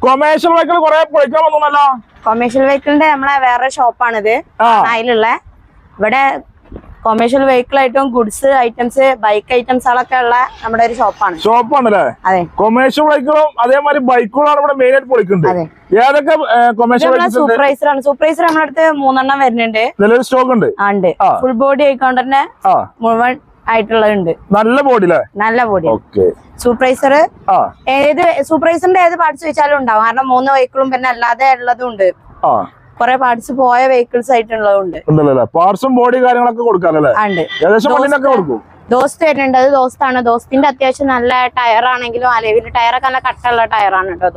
Commercial vehicle കുറെ പൊളിക്കാൻ വന്നല്ലോ. കൊമേഴ്ഷ്യൽ വെഹിക്കിളിന്റെ നമ്മളെ വേറെ ഷോപ്പാണിത്. അതിലുള്ള ഇവിടെ കൊമേഴ്ഷ്യൽ വെഹിക്കിൾ ആയിട്ടും ഗുഡ്സ് ഐറ്റംസ് ബൈക്ക് ഐറ്റംസുകളൊക്കെ ഉള്ള നമ്മുടെ ഒരു ഷോപ്പാണല്ലേ? അതെ. കൊമേഴ്ഷ്യൽ വെഹിക്കിളും അതേമാതിരി ബൈക്കുകളാണ് ഇവിടെ മെയിൻ ആയിട്ട് പൊളിക്കുന്നത്. ഏതൊക്കെ കൊമേഴ്ഷ്യൽ സൂപ്പർവൈസറാണ്. സൂപ്പർവൈസർ നമ്മുടെ അടുത്ത് 3 എണ്ണം വരുന്നുണ്ട്. നിലവിൽ സ്റ്റോക്ക് ഉണ്ട്. ഫുൾ ബോഡി ആയിക്കൊണ്ട് തന്നെ മുഴുവൻ ആയിട്ടുള്ളതുണ്ട്. നല്ല ബോഡി നല്ല ബോഡി. സൂപ്പർവൈസർ ഏത് സൂപ്പർവൈസറിന്റെ ഏത് പാർട്സ് വെച്ചാലും ഉണ്ടാവും. കാരണം 3 വെഹിക്കിളും പിന്നെ അല്ലാതെ ഉള്ളതും ഉണ്ട്. കുറെ പാർട്സ് പോയ വെഹിക്കിൾസ് ആയിട്ടുള്ളതുണ്ട്. പാർട്സും ബോഡി കാര്യങ്ങളൊക്കെ കൊടുക്കാല്ലേ? ദോസ്ത് വരുന്നുണ്ട്. അത് ദോസ്താണ്. ദോസ്തിന്റെ അത്യാവശ്യം നല്ല ടയർ ആണെങ്കിലും അലവില് ടയറൊക്കെ നല്ല കട്ടുള്ള ടയറാണ് കേട്ടോ.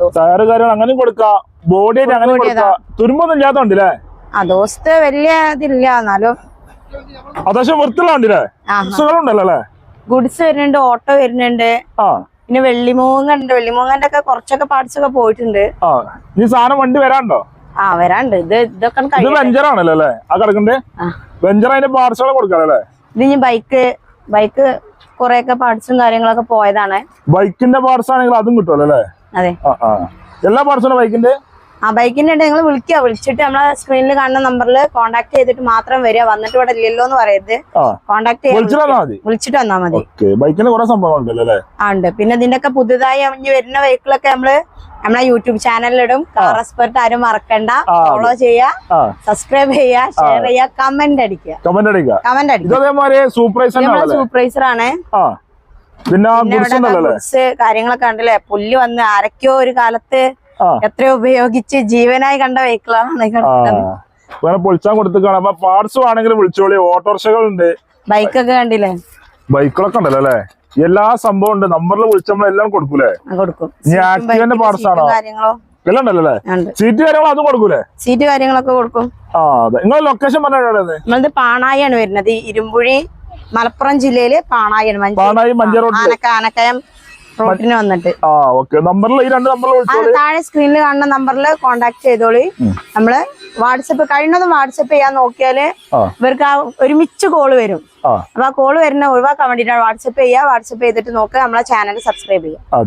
ദോസ്ത് വലിയ ഇതില്ല, എന്നാലും ഗുഡ്സ് വരുന്നുണ്ട്, ഓട്ടോ വരുന്നുണ്ട്, പിന്നെ വെള്ളിമൂങ്ങുണ്ട്. വെള്ളിമൂങ്ങന്റെ ഒക്കെ കുറച്ചൊക്കെ പാർട്സ് ഒക്കെ പോയിട്ടുണ്ട്. വണ്ടി വരാണ്ടോ? വരാണ്ട്. ഇതൊക്കെ ഇത് ബൈക്ക് കൊറേയൊക്കെ പാർട്സും കാര്യങ്ങളൊക്കെ പോയതാണ്. ബൈക്കിന്റെ പാർട്സ് ആണെങ്കിൽ അതും കിട്ടുമല്ലോ? അതെ. എല്ലാ പാർട്സും ബൈക്കിന്റെ ബൈക്കിന്റെ നിങ്ങൾ വിളിച്ചിട്ട് നമ്മളെ സ്ക്രീനിൽ കാണുന്ന നമ്പറിൽ കോൺടാക്ട് ചെയ്തിട്ട് മാത്രം വരിക. വന്നിട്ട് ഇവിടെ ഇല്ലല്ലോ എന്ന് പറയരുത്. കോൺടാക്ട് വിളിച്ചിട്ട് വന്നാൽ മതി. ഉണ്ട്. പിന്നെ ഇതിന്റെ ഒക്കെ പുതുതായി വരുന്ന വെഹിക്കിളൊക്കെ നമ്മളെ യൂട്യൂബ് ചാനലിലിടും. കാർ എക്സ്പെർട്ട് ആരും മറക്കണ്ട. ഫോളോ ചെയ്യാ, സബ്സ്ക്രൈബ് ചെയ്യാ, ഷെയർ ചെയ്യാ, കമന്റ് അടിക്കുക. സൂപ്പർവൈസർ ആണ്. കാര്യങ്ങളൊക്കെ ഉണ്ടല്ലേ? പുല്ല് വന്ന് ആരൊക്കെയോ ഒരു കാലത്ത് എത്രയോ ഉപയോഗിച്ച് ജീവനായി കണ്ട വെഹിക്കിളാണ്. പൊളിച്ചാൻ കൊടുത്തിട്ടാണ്. അപ്പൊ പാർട്സ് ആണെങ്കിലും വിളിച്ചോളി. ഓട്ടോറിക്ഷകളുണ്ട്, ബൈക്കൊക്കെ കണ്ടില്ലേ? ബൈക്കുകളൊക്കെ ഉണ്ടല്ലോ അല്ലെ? എല്ലാ സംഭവം ഉണ്ട്. നമ്പറിൽ വിളിച്ച് നമ്മളെല്ലാം കൊടുക്കൂലേ? ആക്ടിവന്റെ പാർട്സ് ആണോ? എല്ലാം ഉണ്ടല്ലേ? സീറ്റ് കാര്യങ്ങൾ അതും കൊടുക്കൂലേ? സീറ്റ് കാര്യങ്ങളൊക്കെ കൊടുക്കും. നിങ്ങൾ ലൊക്കേഷൻ പറഞ്ഞത്? നമ്മളത് പാണായിയാണ് വരുന്നത്. ഇരുമ്പുഴി മലപ്പുറം ജില്ലയില് പാണായിയാണ്. ആനക്കയം റോഡിന് വന്നിട്ട് താഴെ സ്ക്രീനിൽ കാണുന്ന നമ്പറിൽ കോണ്ടാക്ട് ചെയ്തോളി. നമ്മള് വാട്സപ്പ് കഴിയുന്നതും വാട്സപ്പ് ചെയ്യാൻ നോക്കിയാല് ഇവർക്ക് ഒരുമിച്ച് കോള് വരും. അപ്പൊ ആ കോള് വരുന്ന ഒഴിവാക്കാൻ വേണ്ടിട്ടാണ് വാട്സപ്പ് ചെയ്യുക. വാട്സപ്പ് ചെയ്തിട്ട് നോക്കുക. നമ്മളെ ചാനൽ സബ്സ്ക്രൈബ് ചെയ്യുക.